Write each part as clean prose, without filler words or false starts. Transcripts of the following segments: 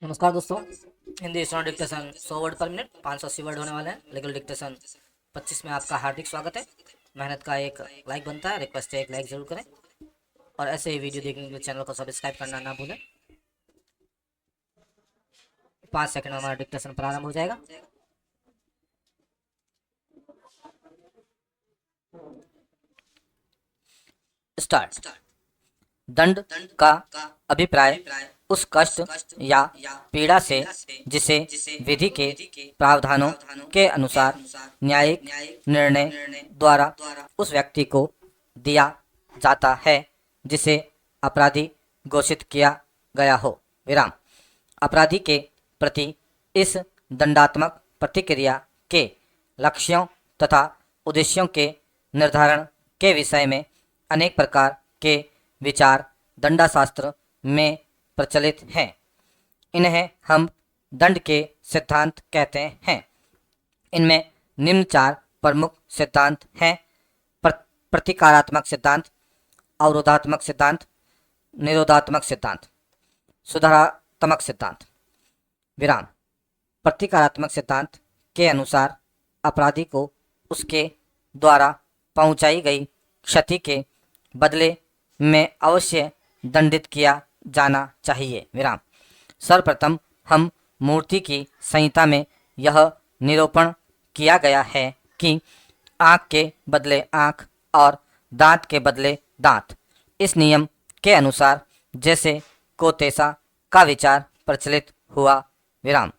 नमस्कार दोस्तों। Hindi student dictation 100 word पर मिनट 580 वर्ड होने वाले हैं। लीगल डिक्टेशन 25 में आपका हार्दिक स्वागत है। मेहनत का एक लाइक बनता है, रिक्वेस्ट है एक लाइक जरूर करें और ऐसे ही वीडियो देखने के लिए चैनल को सब्सक्राइब करना ना भूलें। 5 सेकंड में हमारा डिक्टेशन प्रारंभ हो जाएगा। स्टार्ट। दंड का अभिप्राय उस कष्ट या पीड़ा से जिसे विधि के प्रावधानों के अनुसार न्यायिक निर्णय द्वारा उस व्यक्ति को दिया जाता है जिसे अपराधी घोषित किया गया हो। विराम। अपराधी के प्रति इस दंडात्मक प्रतिक्रिया के लक्ष्यों तथा उद्देश्यों के निर्धारण के विषय में अनेक प्रकार के विचार दंडाशास्त्र में प्रचलित हैं। इन्हें हम दंड के सिद्धांत कहते हैं। इनमें निम्न 4 प्रमुख सिद्धांत हैं: प्रतिकारात्मक सिद्धांत, अवरोधात्मक सिद्धांत, निरोधात्मक सिद्धांत, सुधारात्मक सिद्धांत। विराम। प्रतिकारात्मक सिद्धांत के अनुसार अपराधी को उसके द्वारा पहुंचाई गई क्षति के बदले में अवश्य दंडित किया जाना चाहिए। विराम। सर्वप्रथम हम मूर्ति की संहिता में यह निरूपण किया गया है कि आँख के बदले आँख और दांत के बदले दांत। इस नियम के अनुसार जैसे को तैसा का विचार प्रचलित हुआ। विराम।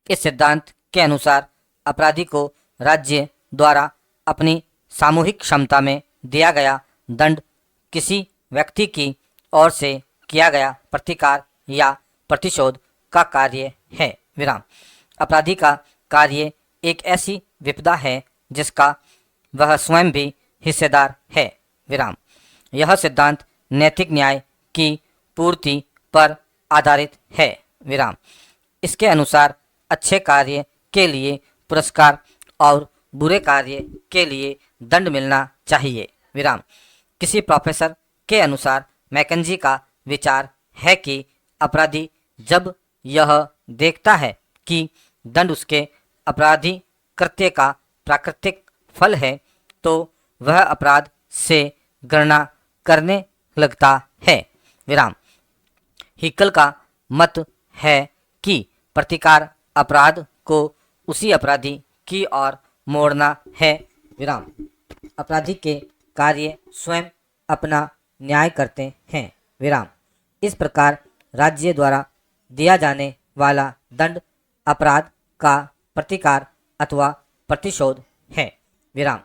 इस सिद्धांत के अनुसार अपराधी को राज्य द्वारा अपनी सामूहिक क्षमता में दिया गया दंड किसी व्यक्ति की ओर से किया गया प्रतिकार या प्रतिशोध का कार्य है। विराम। अपराधी का कार्य एक ऐसी विपदा है जिसका वह स्वयं भी हिस्सेदार है। विराम। यह सिद्धांत नैतिक न्याय की पूर्ति पर आधारित है। विराम। इसके अनुसार अच्छे कार्य के लिए पुरस्कार और बुरे कार्य के लिए दंड मिलना चाहिए। विराम। किसी प्रोफेसर के अनुसार मैकेंजी का विचार है कि अपराधी जब यह देखता है कि दंड उसके अपराधी कृत्य का प्राकृतिक फल है तो वह अपराध से गणना करने लगता है। विराम। हिकल का मत है कि प्रतिकार अपराध को उसी अपराधी की ओर मोड़ना है। विराम। अपराधी के कार्य स्वयं अपना न्याय करते हैं। विराम। इस प्रकार राज्य द्वारा दिया जाने वाला दंड अपराध का प्रतिकार अथवा प्रतिशोध है। विराम।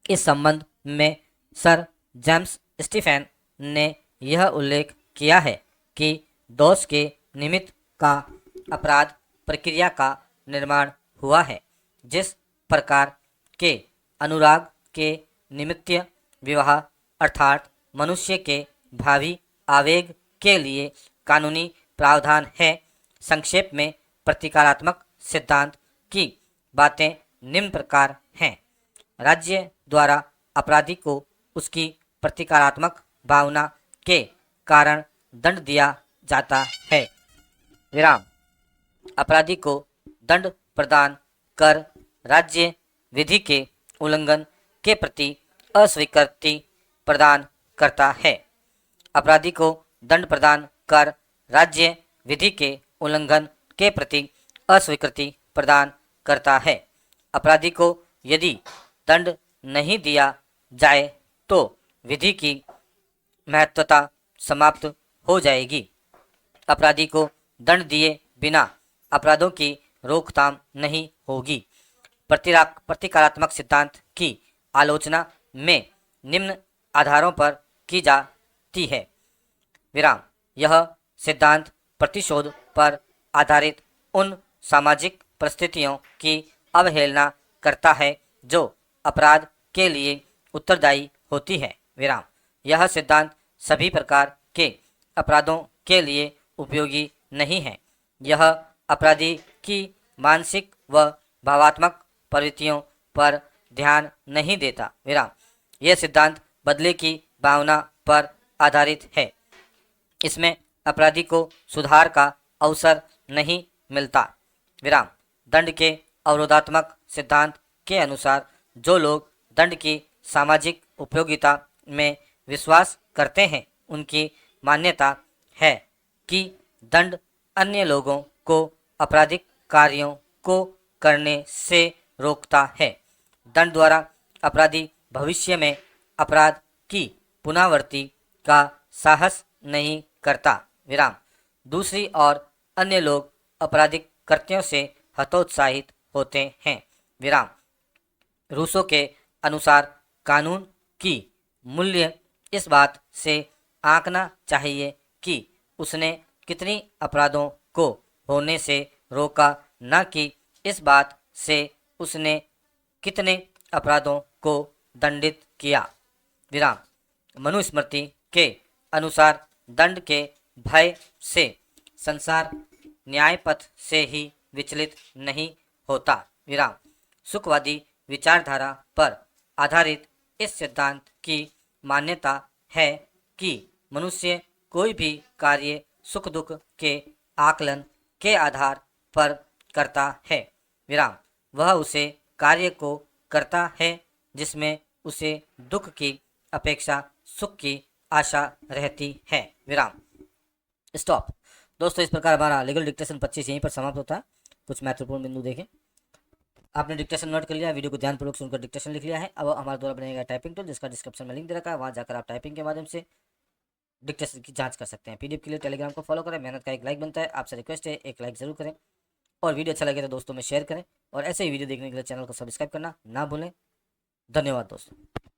इस संबंध में सर जेम्स स्टीफेन ने यह उल्लेख किया है कि दोष के निमित्त का अपराध प्रक्रिया का निर्माण हुआ है। जिस प्रकार के अनुराग के निमित्त विवाह अर्थात मनुष्य के भावी आवेग के लिए कानूनी प्रावधान है। संक्षेप में प्रतिकारात्मक सिद्धांत की बातें निम्न प्रकार हैं। राज्य द्वारा अपराधी को उसकी प्रतिकारात्मक भावना के कारण दंड दिया जाता है। विराम। अपराधी को दंड प्रदान कर राज्य विधि के उल्लंघन के प्रति अस्वीकृति प्रदान करता है। अपराधी को दंड प्रदान कर राज्य विधि के उल्लंघन के प्रति अस्वीकृति प्रदान करता है। अपराधी को यदि दंड नहीं दिया जाए तो विधि की महत्वता समाप्त हो जाएगी। अपराधी को दंड दिए बिना अपराधों की रोकथाम नहीं होगी। प्रतिकारात्मक सिद्धांत की आलोचना में निम्न आधारों पर की जाती है। विराम। यह सिद्धांत प्रतिशोध पर आधारित उन सामाजिक परिस्थितियों की अवहेलना करता है जो अपराध के लिए उत्तरदायी होती है। विराम। यह सिद्धांत सभी प्रकार के अपराधों के लिए उपयोगी नहीं है। यह अपराधी की मानसिक व भावात्मक प्रवृत्तियों पर ध्यान नहीं देता। विराम। यह सिद्धांत बदले की भावना पर आधारित है। इसमें अपराधी को सुधार का अवसर नहीं मिलता। विराम। दंड के अवरोधात्मक सिद्धांत के अनुसार जो लोग दंड की सामाजिक उपयोगिता में विश्वास करते हैं उनकी मान्यता है कि दंड अन्य लोगों को आपराधिक कार्यों को करने से रोकता है। दंड द्वारा अपराधी भविष्य में अपराध की पुनरावृत्ति का साहस नहीं करता। विराम। दूसरी ओर अन्य लोग आपराधिक कृत्यों से हतोत्साहित होते हैं। विराम। रूसो के अनुसार कानून की मूल्य इस बात से आंकना चाहिए कि उसने कितनी अपराधों को होने से रोका, न कि इस बात से उसने कितने अपराधों को दंडित किया। विराम। मनुस्मृति के अनुसार दंड के भय से संसार न्यायपथ से ही विचलित नहीं होता। विराम। सुखवादी विचारधारा पर आधारित इस सिद्धांत की मान्यता है कि मनुष्य कोई भी कार्य सुख दुख के आकलन के आधार पर करता है। विराम। वह उसे कार्य को करता है जिसमें उसे दुख की अपेक्षा सुख की आशा रहती है। विराम। स्टॉप। दोस्तों, इस प्रकार हमारा लीगल डिक्टेशन 25 यहीं पर समाप्त होता है। कुछ महत्वपूर्ण बिंदु देखें। आपने डिक्टेशन नोट कर लिया, वीडियो को ध्यानपूर्वक सुनकर डिक्टेशन लिख लिया है। अब हमारे द्वारा बनाएगा टाइपिंग टूल, जिसका डिस्क्रिप्शन में लिंक दे रखा है, वहाँ जाकर आप टाइपिंग के माध्यम से डिक्टेशन की जांच कर सकते हैं। पीडीएफ के लिए टेलीग्राम को फॉलो करें। मेहनत का एक लाइक बनता है, आपसे रिक्वेस्ट है एक लाइक जरूर करें और वीडियो अच्छा लगे तो दोस्तों में शेयर करें और ऐसे ही वीडियो देखने के लिए चैनल को सब्सक्राइब करना ना भूलें। धन्यवाद दोस्तों।